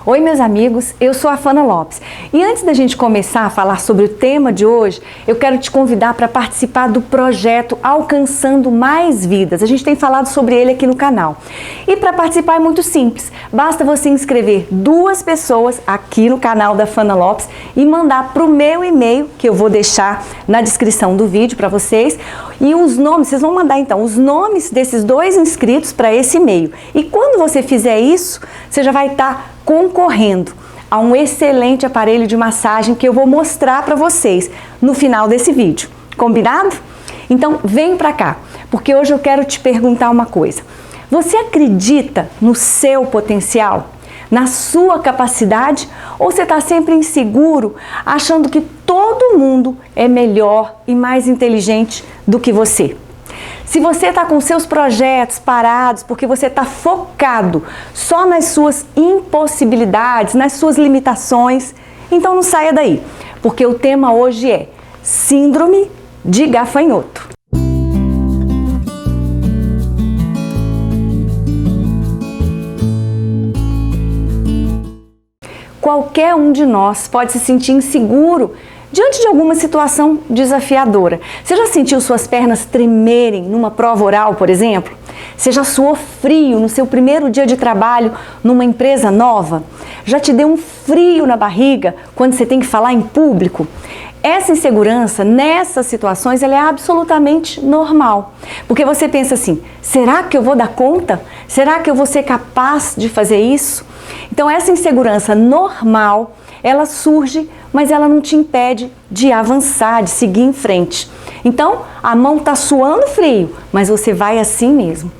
Oi meus amigos, eu sou a Fana Lopes e antes da gente começar a falar sobre o tema de hoje, eu quero te convidar para participar do projeto Alcançando Mais Vidas. A gente tem falado sobre ele aqui no canal. E para participar é muito simples, basta você inscrever 2 pessoas aqui no canal da Fana Lopes e mandar para o meu e-mail, que eu vou deixar na descrição do vídeo para vocês. E os nomes, vocês vão mandar então os nomes desses 2 inscritos para esse e-mail. E quando você fizer isso, você já vai estar concorrendo a um excelente aparelho de massagem que eu vou mostrar para vocês no final desse vídeo. Combinado? Então vem para cá, porque hoje eu quero te perguntar uma coisa. Você acredita no seu potencial? Na sua capacidade? Ou você está sempre inseguro, achando que todo mundo é melhor e mais inteligente do que você? Se você está com seus projetos parados porque você está focado só nas suas impossibilidades, nas suas limitações, então não saia daí, porque o tema hoje é Síndrome de Gafanhoto. Qualquer um de nós pode se sentir inseguro diante de alguma situação desafiadora. Você já sentiu suas pernas tremerem numa prova oral, por exemplo? Você já suou frio no seu primeiro dia de trabalho numa empresa nova? Já te deu um frio na barriga quando você tem que falar em público? Essa insegurança, nessas situações, ela é absolutamente normal. Porque você pensa assim, será que eu vou dar conta? Será que eu vou ser capaz de fazer isso? Então essa insegurança normal, ela surge, mas ela não te impede de avançar, de seguir em frente. Então, a mão está suando frio, mas você vai assim mesmo.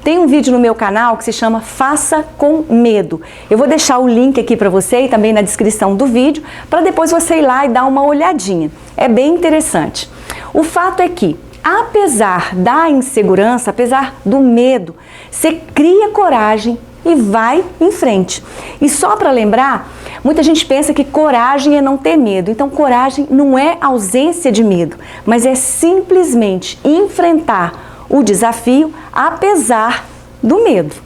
Tem um vídeo no meu canal que se chama Faça com Medo. Eu vou deixar o link aqui para você e também na descrição do vídeo, para depois você ir lá e dar uma olhadinha. É bem interessante. O fato é que, apesar da insegurança, apesar do medo, você cria coragem e vai em frente. E só para lembrar, muita gente pensa que coragem é não ter medo. Então coragem não é ausência de medo, mas é simplesmente enfrentar o desafio apesar do medo.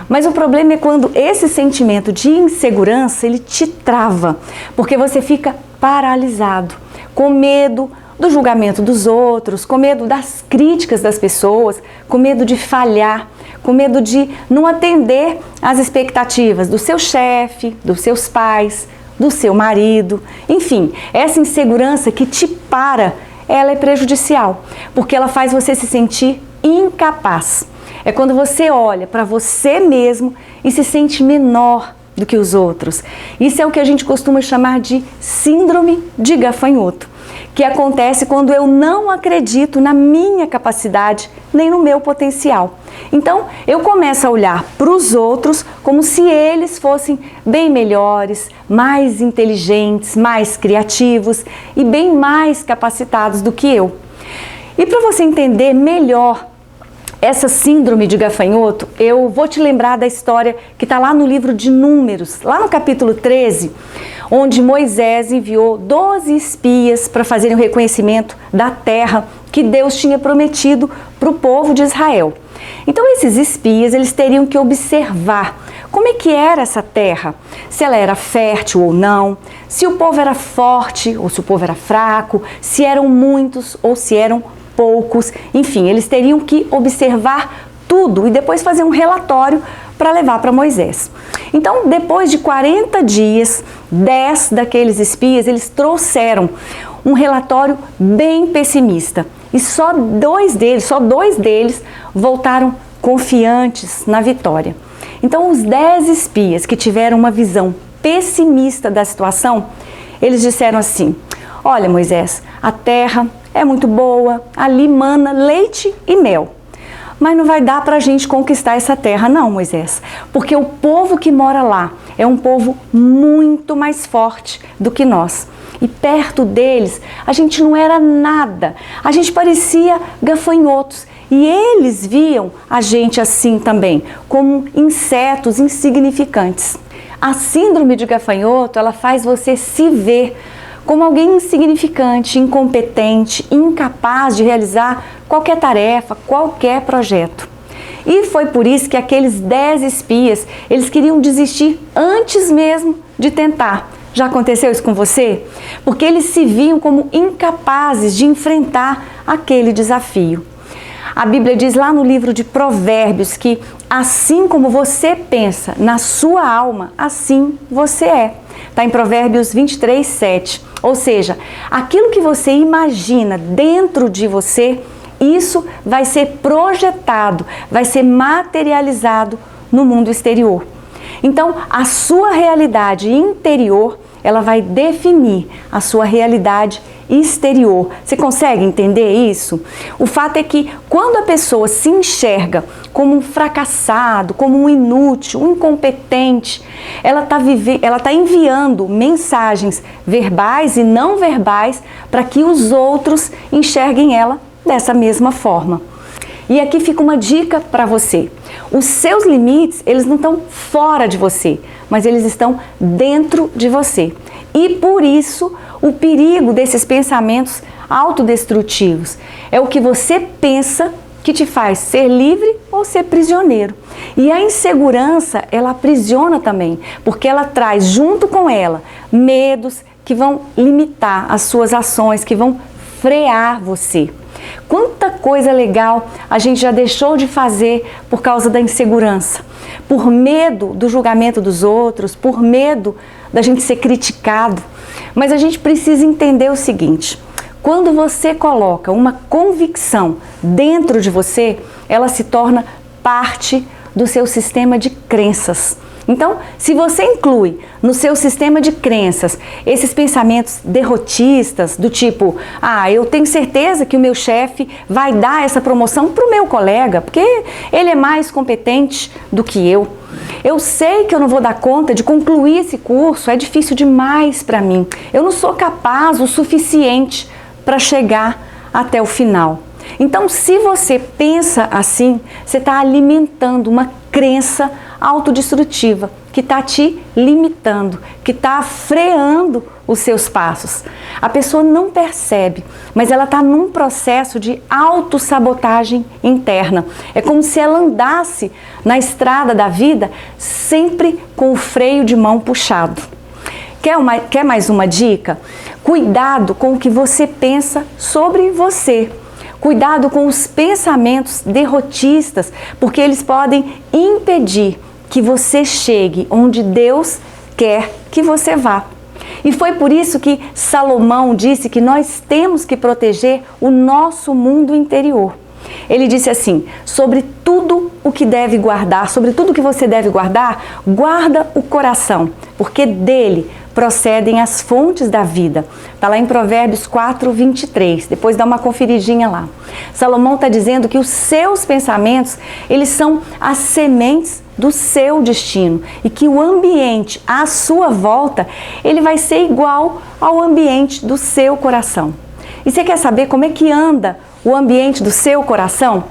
Mas o problema é quando esse sentimento de insegurança, ele te trava, porque você fica paralisado, com medo do julgamento dos outros, com medo das críticas das pessoas, com medo de falhar, com medo de não atender às expectativas do seu chefe, dos seus pais, do seu marido. Enfim, essa insegurança que te para, ela é prejudicial, porque ela faz você se sentir incapaz. É quando você olha para você mesmo e se sente menor do que os outros. Isso é o que a gente costuma chamar de síndrome de gafanhoto, que acontece quando eu não acredito na minha capacidade nem no meu potencial. Então, eu começo a olhar para os outros como se eles fossem bem melhores, mais inteligentes, mais criativos e bem mais capacitados do que eu. E para você entender melhor essa síndrome de gafanhoto, eu vou te lembrar da história que está lá no livro de Números, lá no capítulo 13, onde Moisés enviou 12 espias para fazerem o reconhecimento da terra que Deus tinha prometido para o povo de Israel. Então esses espias, eles teriam que observar como é que era essa terra, se ela era fértil ou não, se o povo era forte ou se o povo era fraco, se eram muitos ou se eram poucos, enfim, eles teriam que observar tudo e depois fazer um relatório para levar para Moisés. Então, depois de 40 dias, 10 daqueles espias, eles trouxeram um relatório bem pessimista. E só dois deles voltaram confiantes na vitória. Então, os 10 espias que tiveram uma visão pessimista da situação, eles disseram assim: olha, Moisés, a terra é muito boa, ali mana leite e mel. Mas não vai dar para a gente conquistar essa terra não, Moisés, porque o povo que mora lá é um povo muito mais forte do que nós. E perto deles, a gente não era nada, a gente parecia gafanhotos. E eles viam a gente assim também, como insetos insignificantes. A síndrome de gafanhoto, ela faz você se ver como alguém insignificante, incompetente, incapaz de realizar qualquer tarefa, qualquer projeto. E foi por isso que aqueles 10 espias, eles queriam desistir antes mesmo de tentar. Já aconteceu isso com você? Porque eles se viam como incapazes de enfrentar aquele desafio. A Bíblia diz lá no livro de Provérbios que assim como você pensa na sua alma, assim você é. Está em Provérbios 23, 7. Ou seja, aquilo que você imagina dentro de você, isso vai ser projetado, vai ser materializado no mundo exterior. Então, a sua realidade interior, ela vai definir a sua realidade exterior. Você consegue entender isso? O fato é que quando a pessoa se enxerga como um fracassado, como um inútil, um incompetente, ela está enviando mensagens verbais e não verbais para que os outros enxerguem ela dessa mesma forma. E aqui fica uma dica para você. Os seus limites, eles não estão fora de você, mas eles estão dentro de você. E por isso, o perigo desses pensamentos autodestrutivos é o que você pensa que te faz ser livre ou ser prisioneiro. E a insegurança, ela aprisiona também, porque ela traz junto com ela medos que vão limitar as suas ações, que vão frear você. Quanta coisa legal a gente já deixou de fazer por causa da insegurança, por medo do julgamento dos outros, por medo da gente ser criticado. Mas a gente precisa entender o seguinte: quando você coloca uma convicção dentro de você, ela se torna parte do seu sistema de crenças. Então, se você inclui no seu sistema de crenças esses pensamentos derrotistas, do tipo, eu tenho certeza que o meu chefe vai dar essa promoção para o meu colega, porque ele é mais competente do que eu. Eu sei que eu não vou dar conta de concluir esse curso, é difícil demais para mim. Eu não sou capaz o suficiente para chegar até o final. Então, se você pensa assim, você está alimentando uma crença autodestrutiva que está te limitando, que está freando os seus passos. A pessoa não percebe, mas ela está num processo de autossabotagem interna. É como se ela andasse na estrada da vida sempre com o freio de mão puxado. Quer mais uma dica? Cuidado com o que você pensa sobre você. Cuidado com os pensamentos derrotistas, porque eles podem impedir que você chegue onde Deus quer que você vá. E foi por isso que Salomão disse que nós temos que proteger o nosso mundo interior. Ele disse assim: sobre tudo o que deve guardar, sobre tudo que você deve guardar, guarda o coração, porque dele procedem as fontes da vida. Está lá em Provérbios 4, 23. Depois dá uma conferidinha lá. Salomão está dizendo que os seus pensamentos, eles são as sementes do seu destino e que o ambiente à sua volta, ele vai ser igual ao ambiente do seu coração. E você quer saber como é que anda o ambiente do seu coração?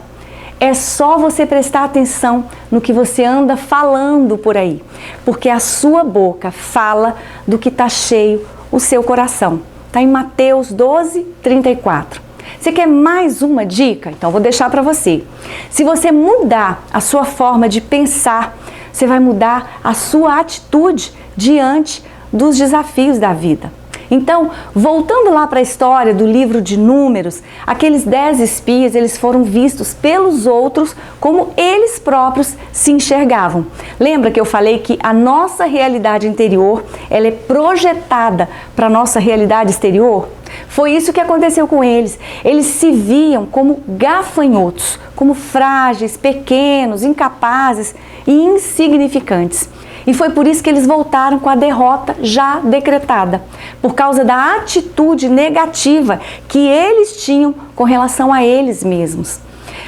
É só você prestar atenção no que você anda falando por aí, porque a sua boca fala do que está cheio o seu coração. Está em Mateus 12, 34. Você quer mais uma dica? Então vou deixar para você. Se você mudar a sua forma de pensar, você vai mudar a sua atitude diante dos desafios da vida. Então, voltando lá para a história do livro de Números, aqueles 10 espias, eles foram vistos pelos outros como eles próprios se enxergavam. Lembra que eu falei que a nossa realidade interior, ela é projetada para a nossa realidade exterior? Foi isso que aconteceu com eles. Eles se viam como gafanhotos, como frágeis, pequenos, incapazes e insignificantes. E foi por isso que eles voltaram com a derrota já decretada, por causa da atitude negativa que eles tinham com relação a eles mesmos.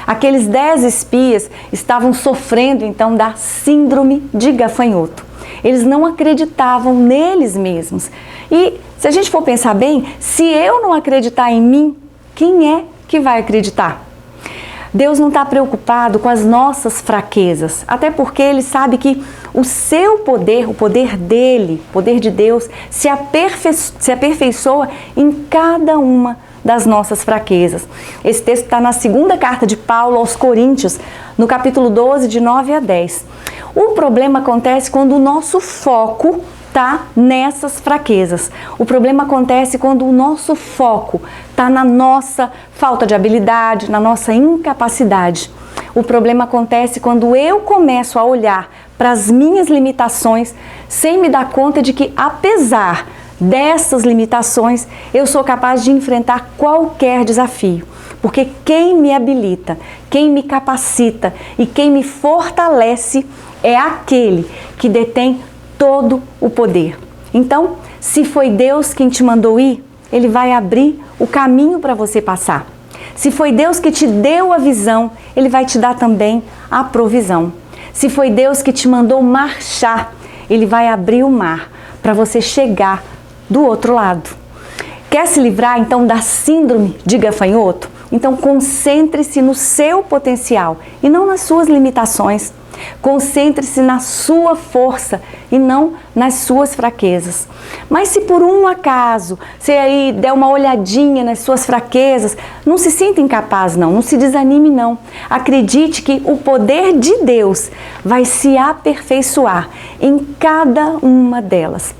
Aqueles 10 espias estavam sofrendo então da síndrome de gafanhoto. Eles não acreditavam neles mesmos. E se a gente for pensar bem, se eu não acreditar em mim, quem é que vai acreditar? Deus não está preocupado com as nossas fraquezas, até porque Ele sabe que o seu poder, o poder dele, o poder de Deus, se aperfeiçoa em cada uma das nossas fraquezas. Esse texto está na segunda carta de Paulo aos Coríntios, no capítulo 12, de 9 a 10. O problema acontece quando o nosso foco está nessas fraquezas. O problema acontece quando o nosso foco está na nossa falta de habilidade, na nossa incapacidade. O problema acontece quando eu começo a olhar para as minhas limitações sem me dar conta de que, apesar dessas limitações, eu sou capaz de enfrentar qualquer desafio. Porque quem me habilita, quem me capacita e quem me fortalece é aquele que detém todo o poder. Então, se foi Deus quem te mandou ir, Ele vai abrir o caminho para você passar. Se foi Deus que te deu a visão, Ele vai te dar também a provisão. Se foi Deus que te mandou marchar, Ele vai abrir o mar para você chegar do outro lado. Quer se livrar então da síndrome de gafanhoto? Então concentre-se no seu potencial e não nas suas limitações. Concentre-se na sua força e não nas suas fraquezas. Mas se por um acaso você aí der uma olhadinha nas suas fraquezas, não se sinta incapaz não se desanime não. Acredite que o poder de Deus vai se aperfeiçoar em cada uma delas.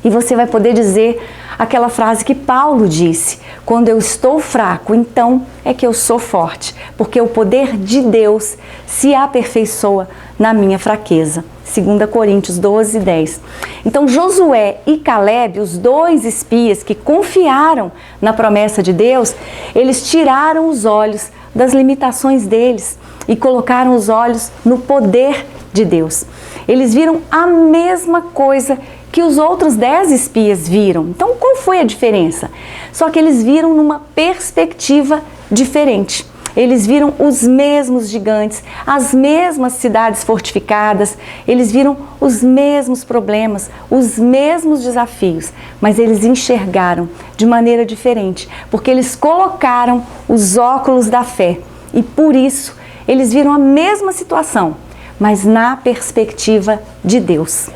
E você vai poder dizer aquela frase que Paulo disse: quando eu estou fraco, então é que eu sou forte, porque o poder de Deus se aperfeiçoa na minha fraqueza. 2 Coríntios 12, 10. Então Josué e Caleb, os dois espias que confiaram na promessa de Deus, eles tiraram os olhos das limitações deles e colocaram os olhos no poder de Deus. Eles viram a mesma coisa que os outros 10 espias viram. Então, qual foi a diferença? Só que eles viram numa perspectiva diferente. Eles viram os mesmos gigantes, as mesmas cidades fortificadas, eles viram os mesmos problemas, os mesmos desafios, mas eles enxergaram de maneira diferente, porque eles colocaram os óculos da fé e por isso eles viram a mesma situação, mas na perspectiva de Deus.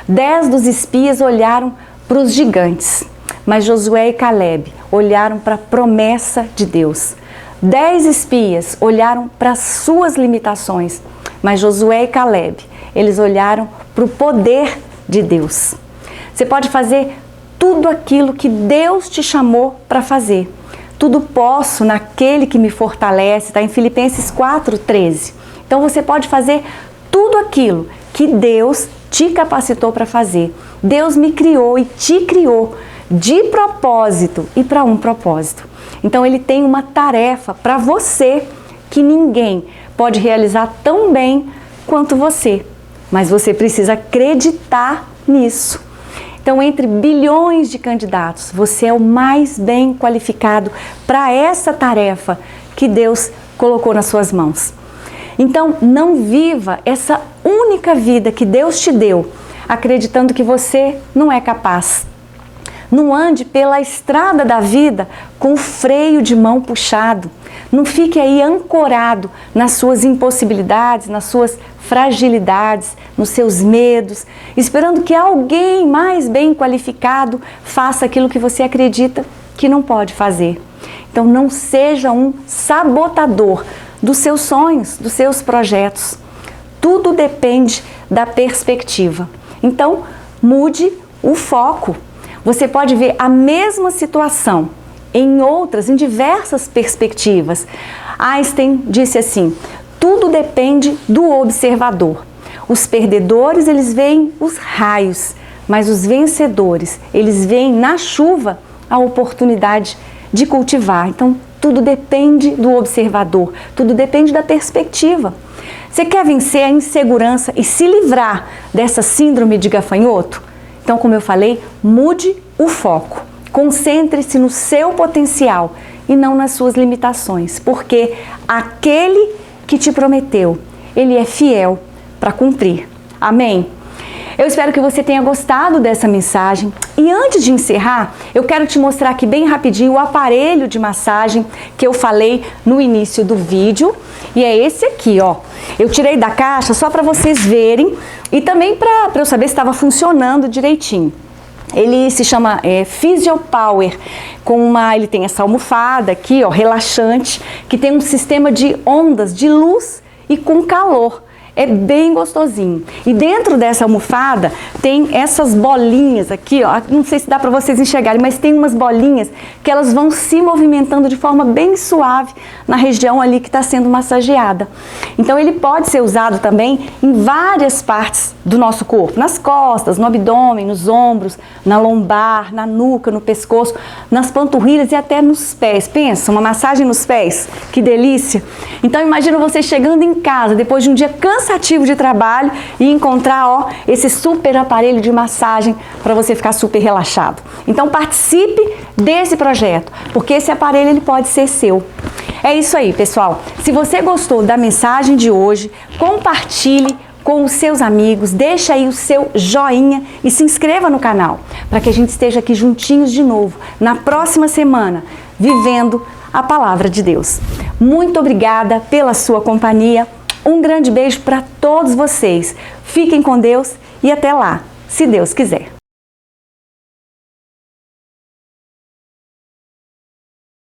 10 dos espias olharam para os gigantes, mas Josué e Caleb olharam para a promessa de Deus. 10 espias olharam para as suas limitações, mas Josué e Caleb, eles olharam para o poder de Deus. Você pode fazer tudo aquilo que Deus te chamou para fazer. Tudo posso naquele que me fortalece, está em Filipenses 4:13. Então você pode fazer tudo aquilo que Deus te capacitou para fazer. Deus me criou e te criou de propósito e para um propósito. Então Ele tem uma tarefa para você que ninguém pode realizar tão bem quanto você. Mas você precisa acreditar nisso. Então, entre bilhões de candidatos, você é o mais bem qualificado para essa tarefa que Deus colocou nas suas mãos. Então, não viva essa única vida que Deus te deu, acreditando que você não é capaz. Não ande pela estrada da vida com o freio de mão puxado. Não fique aí ancorado nas suas impossibilidades, nas suas fragilidades, nos seus medos, esperando que alguém mais bem qualificado faça aquilo que você acredita que não pode fazer. Então não seja um sabotador dos seus sonhos, dos seus projetos. Tudo depende da perspectiva. Então mude o foco. Você pode ver a mesma situação em diversas perspectivas. Einstein disse assim: tudo depende do observador. Os perdedores, eles veem os raios, mas os vencedores, eles veem na chuva a oportunidade de cultivar. Então, tudo depende do observador, tudo depende da perspectiva. Você quer vencer a insegurança e se livrar dessa síndrome de gafanhoto? Então, como eu falei, mude o foco. Concentre-se no seu potencial e não nas suas limitações, porque aquele que te prometeu, ele é fiel para cumprir. Amém? Eu espero que você tenha gostado dessa mensagem e antes de encerrar, eu quero te mostrar aqui bem rapidinho o aparelho de massagem que eu falei no início do vídeo e é esse aqui, ó. Eu tirei da caixa só para vocês verem e também para eu saber se estava funcionando direitinho. Ele se chama Physiopower, ele tem essa almofada aqui, ó, relaxante, que tem um sistema de ondas de luz e com calor. É bem gostosinho. E dentro dessa almofada tem essas bolinhas aqui, ó. Não sei se dá para vocês enxergarem, mas tem umas bolinhas que elas vão se movimentando de forma bem suave na região ali que está sendo massageada. Então ele pode ser usado também em várias partes do nosso corpo. Nas costas, no abdômen, nos ombros, na lombar, na nuca, no pescoço, nas panturrilhas e até nos pés. Pensa, uma massagem nos pés, que delícia! Então imagina você chegando em casa depois de um dia cansativo de trabalho e encontrar, ó, esse super aparelho de massagem para você ficar super relaxado. Então participe desse projeto, porque esse aparelho ele pode ser seu. É isso aí, pessoal. Se você gostou da mensagem de hoje, compartilhe com os seus amigos, deixa aí o seu joinha e se inscreva no canal, para que a gente esteja aqui juntinhos de novo, na próxima semana, vivendo a Palavra de Deus. Muito obrigada pela sua companhia, um grande beijo para todos vocês. Fiquem com Deus e até lá, se Deus quiser.